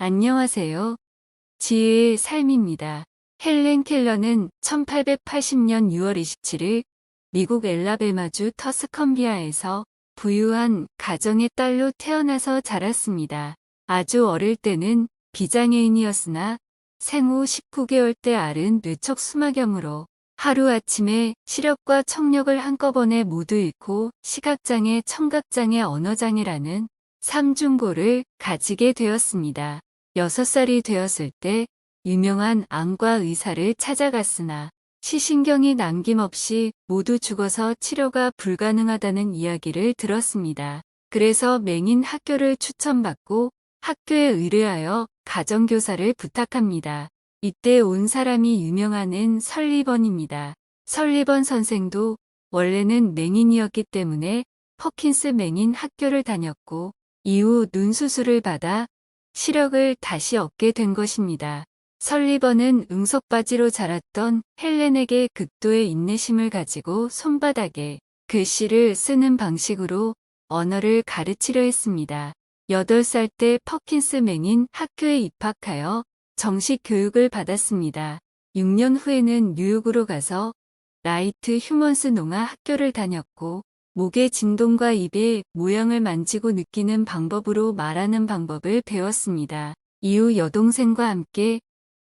안녕하세요. 지혜의 삶입니다. 헬렌 켈러는 1880년 6월 27일 미국 엘라베마주 터스컨비아에서 부유한 가정의 딸로 태어나서 자랐습니다. 아주 어릴 때는 비장애인이었으나 생후 19개월 때 앓은 뇌척 수막염으로 하루아침에 시력과 청력을 한꺼번에 모두 잃고 시각장애, 청각장애, 언어장애라는 삼중고를 가지게 되었습니다. 6살이 되었을 때 유명한 안과 의사를 찾아갔으나 시신경이 남김없이 모두 죽어서 치료가 불가능하다는 이야기를 들었습니다. 그래서 맹인 학교를 추천받고 학교에 의뢰하여 가정교사를 부탁합니다. 이때 온 사람이 유명한 설리번입니다. 설리번 선생도 원래는 맹인이었기 때문에 퍼킨스 맹인 학교를 다녔고 이후 눈 수술을 받아 시력을 다시 얻게 된 것입니다. 설리번은 응석바지로 자랐던 헬렌에게 극도의 인내심을 가지고 손바닥에 글씨를 쓰는 방식으로 언어를 가르치려 했습니다. 8살 때 퍼킨스 맹인 학교에 입학하여 정식 교육을 받았습니다. 6년 후에는 뉴욕으로 가서 라이트 휴먼스 농아 학교를 다녔고 목의 진동과 입의 모양을 만지고 느끼는 방법으로 말하는 방법을 배웠습니다. 이후 여동생과 함께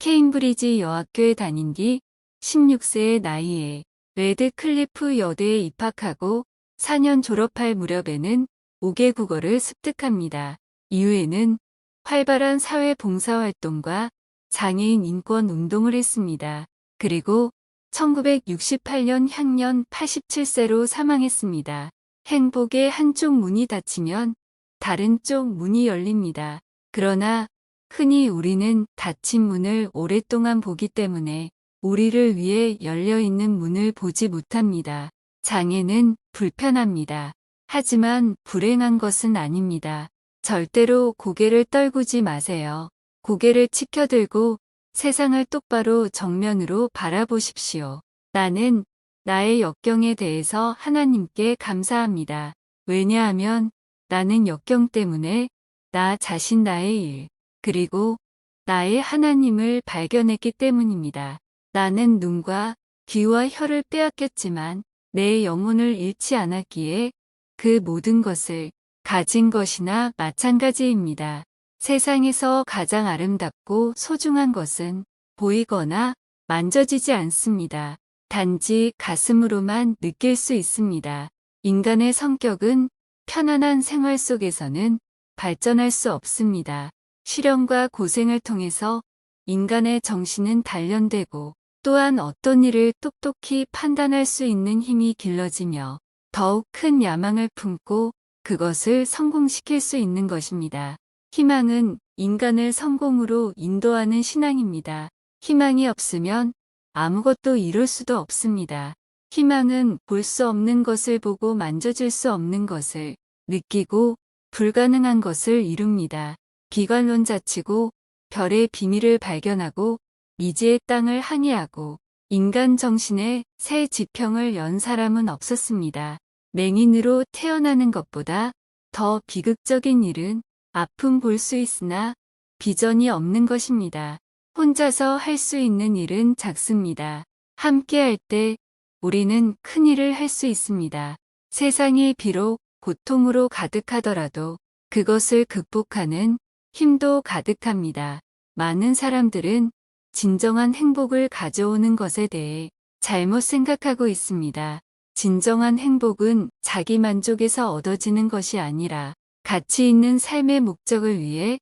케임브리지 여학교에 다닌 뒤 16세의 나이에 레드클리프 여대에 입학하고 4년 졸업할 무렵에는 5개 국어를 습득합니다. 이후에는 활발한 사회 봉사활동과 장애인 인권 운동을 했습니다. 그리고 1968년 향년 87세로 사망했습니다. 행복의 한쪽 문이 닫히면 다른 쪽 문이 열립니다. 그러나 흔히 우리는 닫힌 문을 오랫동안 보기 때문에 우리를 위해 열려있는 문을 보지 못합니다. 장애는 불편합니다. 하지만 불행한 것은 아닙니다. 절대로 고개를 떨구지 마세요. 고개를 치켜들고 세상을 똑바로 정면으로 바라보십시오. 나는 나의 역경에 대해서 하나님께 감사합니다. 왜냐하면 나는 역경 때문에 나 자신 나의 일, 그리고 나의 하나님을 발견했기 때문입니다. 나는 눈과 귀와 혀를 빼앗겼지만 내 영혼을 잃지 않았기에 그 모든 것을 가진 것이나 마찬가지입니다. 세상에서 가장 아름답고 소중한 것은 보이거나 만져지지 않습니다. 단지 가슴으로만 느낄 수 있습니다. 인간의 성격은 편안한 생활 속에서는 발전할 수 없습니다. 시련과 고생을 통해서 인간의 정신은 단련되고 또한 어떤 일을 똑똑히 판단할 수 있는 힘이 길러지며 더욱 큰 야망을 품고 그것을 성공시킬 수 있는 것입니다. 희망은 인간을 성공으로 인도하는 신앙입니다. 희망이 없으면 아무것도 이룰 수도 없습니다. 희망은 볼 수 없는 것을 보고 만져질 수 없는 것을 느끼고 불가능한 것을 이룹니다. 비관론자치고 별의 비밀을 발견하고 미지의 땅을 항해하고 인간 정신의 새 지평을 연 사람은 없었습니다. 맹인으로 태어나는 것보다 더 비극적인 일은 아픔 볼 수 있으나 비전이 없는 것입니다. 혼자서 할 수 있는 일은 작습니다. 함께 할 때 우리는 큰 일을 할 수 있습니다. 세상이 비록 고통으로 가득하더라도 그것을 극복하는 힘도 가득합니다. 많은 사람들은 진정한 행복을 가져오는 것에 대해 잘못 생각하고 있습니다. 진정한 행복은 자기 만족에서 얻어지는 것이 아니라 가치 있는 삶의 목적을 위해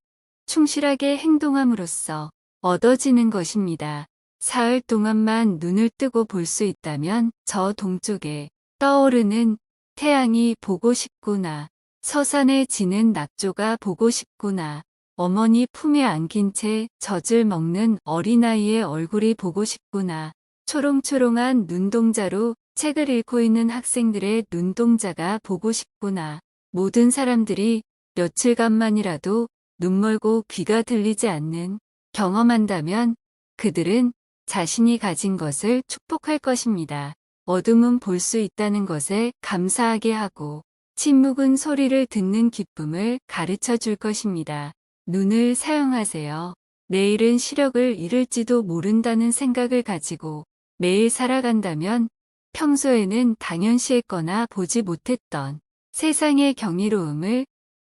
충실하게 행동함으로써 얻어지는 것입니다. 사흘 동안만 눈을 뜨고 볼 수 있다면 저 동쪽에 떠오르는 태양이 보고 싶구나. 서산에 지는 낙조가 보고 싶구나. 어머니 품에 안긴 채 젖을 먹는 어린아이의 얼굴이 보고 싶구나. 초롱초롱한 눈동자로 책을 읽고 있는 학생들의 눈동자가 보고 싶구나. 모든 사람들이 며칠간만이라도 눈 멀고 귀가 들리지 않는 경험한다면 그들은 자신이 가진 것을 축복할 것입니다. 어둠은 볼 수 있다는 것에 감사하게 하고 침묵은 소리를 듣는 기쁨을 가르쳐 줄 것입니다. 눈을 사용하세요. 내일은 시력을 잃을지도 모른다는 생각을 가지고 매일 살아간다면 평소에는 당연시했거나 보지 못했던 세상의 경이로움을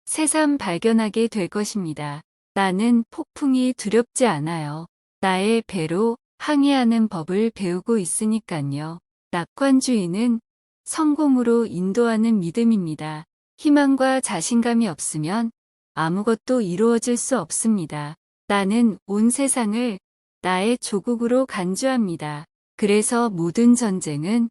새삼 발견하게 될 것입니다. 나는 폭풍이 두렵지 않아요. 나의 배로 항해하는 법을 배우고 있으니깐요. 낙관주의는 성공으로 인도하는 믿음입니다. 희망과 자신감이 없으면 아무것도 이루어질 수 없습니다. 나는 온 세상을 나의 조국으로 간주합니다. 그래서 모든 전쟁은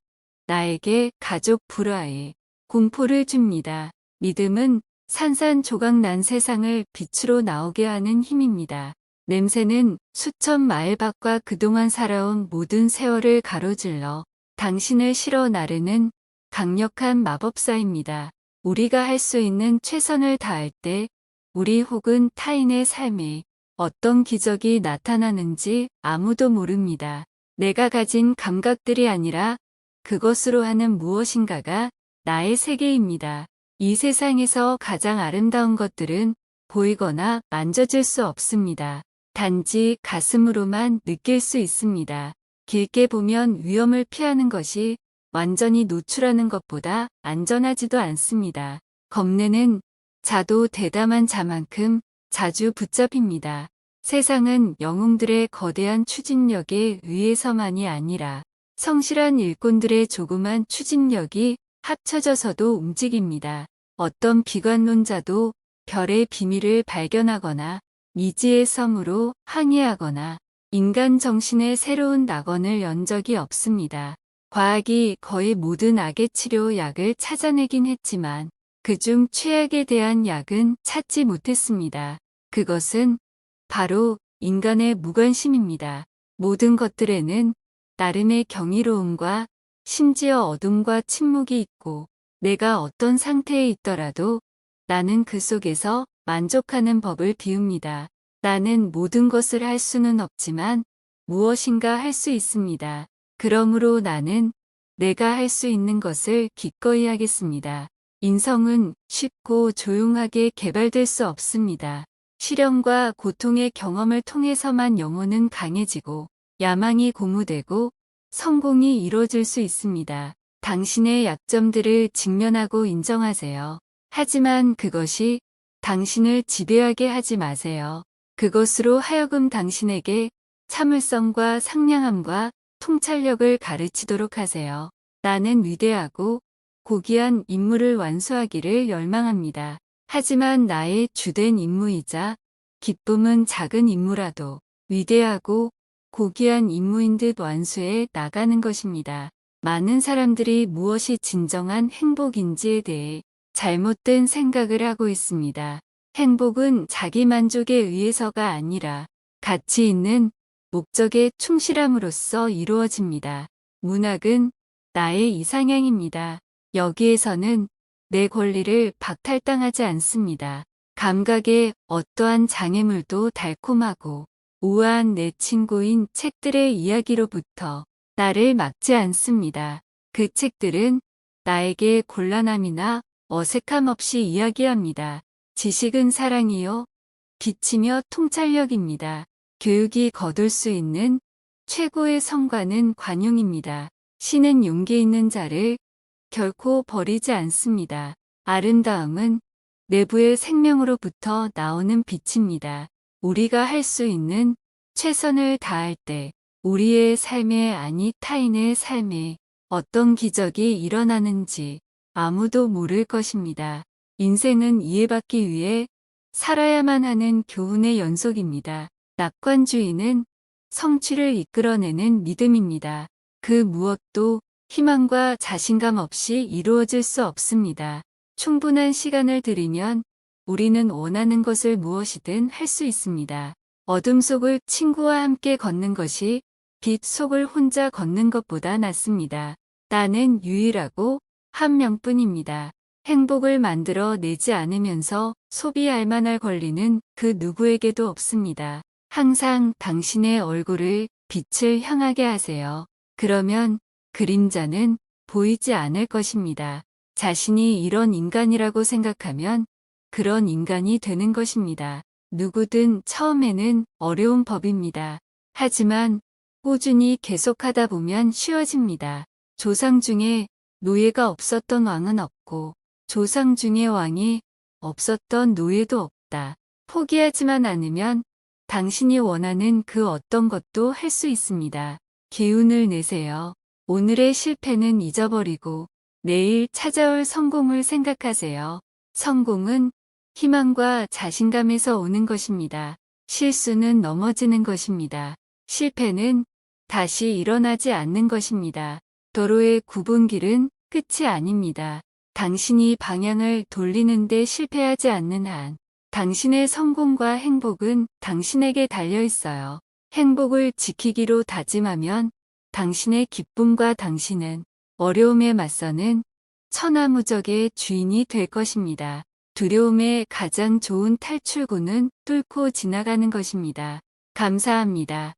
나에게 가족 불화에 공포를 줍니다. 믿음은 산산조각 난 세상을 빛으로 나오게 하는 힘입니다. 냄새는 수천 마일 밖과 그동안 살아온 모든 세월을 가로질러 당신을 실어 나르는 강력한 마법사입니다. 우리가 할 수 있는 최선을 다할 때 우리 혹은 타인의 삶에 어떤 기적이 나타나는지 아무도 모릅니다. 내가 가진 감각들이 아니라 그것으로 하는 무엇인가가 나의 세계입니다. 이 세상에서 가장 아름다운 것들은 보이거나 만져질 수 없습니다. 단지 가슴으로만 느낄 수 있습니다. 길게 보면 위험을 피하는 것이 완전히 노출하는 것보다 안전하지도 않습니다. 겁내는 자도 대담한 자만큼 자주 붙잡힙니다. 세상은 영웅들의 거대한 추진력에 의해서만이 아니라 성실한 일꾼들의 조그만 추진력이 합쳐져서도 움직입니다. 어떤 비관론자도 별의 비밀을 발견하거나 미지의 섬으로 항해하거나 인간 정신의 새로운 낙원을 연 적이 없습니다. 과학이 거의 모든 악의 치료 약을 찾아내긴 했지만 그중 최악에 대한 약은 찾지 못했습니다. 그것은 바로 인간의 무관심입니다. 모든 것들에는 나름의 경이로움과 심지어 어둠과 침묵이 있고 내가 어떤 상태에 있더라도 나는 그 속에서 만족하는 법을 비웁니다. 나는 모든 것을 할 수는 없지만 무엇인가 할 수 있습니다. 그러므로 나는 내가 할 수 있는 것을 기꺼이 하겠습니다. 인성은 쉽고 조용하게 개발될 수 없습니다. 시련과 고통의 경험을 통해서만 영혼은 강해지고 야망이 고무되고 성공이 이루어질 수 있습니다. 당신의 약점들을 직면하고 인정하세요. 하지만 그것이 당신을 지배하게 하지 마세요. 그것으로 하여금 당신에게 참을성과 상냥함과 통찰력을 가르치도록 하세요. 나는 위대하고 고귀한 임무를 완수하기를 열망합니다. 하지만 나의 주된 임무이자 기쁨은 작은 임무라도 위대하고 고귀한 임무인 듯 완수해 나가는 것입니다. 많은 사람들이 무엇이 진정한 행복인지에 대해 잘못된 생각을 하고 있습니다. 행복은 자기 만족에 의해서가 아니라 가치 있는 목적에 충실함으로써 이루어집니다. 문학은 나의 이상향입니다. 여기에서는 내 권리를 박탈당하지 않습니다. 감각의 어떠한 장애물도 달콤하고 우아한 내 친구인 책들의 이야기로부터 나를 막지 않습니다. 그 책들은 나에게 곤란함이나 어색함 없이 이야기합니다. 지식은 사랑이요, 빛이며 통찰력입니다. 교육이 거둘 수 있는 최고의 성과는 관용입니다. 신은 용기 있는 자를 결코 버리지 않습니다. 아름다움은 내부의 생명으로부터 나오는 빛입니다. 우리가 할 수 있는 최선을 다할 때 우리의 삶에 아니 타인의 삶에 어떤 기적이 일어나는지 아무도 모를 것입니다. 인생은 이해받기 위해 살아야만 하는 교훈의 연속입니다. 낙관주의는 성취를 이끌어내는 믿음입니다. 그 무엇도 희망과 자신감 없이 이루어질 수 없습니다. 충분한 시간을 들이면 우리는 원하는 것을 무엇이든 할 수 있습니다. 어둠 속을 친구와 함께 걷는 것이 빛 속을 혼자 걷는 것보다 낫습니다. 나는 유일하고 한 명뿐입니다. 행복을 만들어 내지 않으면서 소비할 만할 권리는 그 누구에게도 없습니다. 항상 당신의 얼굴을 빛을 향하게 하세요. 그러면 그림자는 보이지 않을 것입니다. 자신이 이런 인간이라고 생각하면 그런 인간이 되는 것입니다. 누구든 처음에는 어려운 법입니다. 하지만 꾸준히 계속하다 보면 쉬워집니다. 조상 중에 노예가 없었던 왕은 없고 조상 중에 왕이 없었던 노예도 없다. 포기하지만 않으면 당신이 원하는 그 어떤 것도 할 수 있습니다. 기운을 내세요. 오늘의 실패는 잊어버리고 내일 찾아올 성공을 생각하세요. 성공은 희망과 자신감에서 오는 것입니다. 실수는 넘어지는 것입니다. 실패는 다시 일어나지 않는 것입니다. 도로의 굽은 길은 끝이 아닙니다. 당신이 방향을 돌리는데 실패하지 않는 한 당신의 성공과 행복은 당신에게 달려 있어요. 행복을 지키기로 다짐하면 당신의 기쁨과 당신은 어려움에 맞서는 천하무적의 주인이 될 것입니다. 두려움의 가장 좋은 탈출구는 뚫고 지나가는 것입니다. 감사합니다.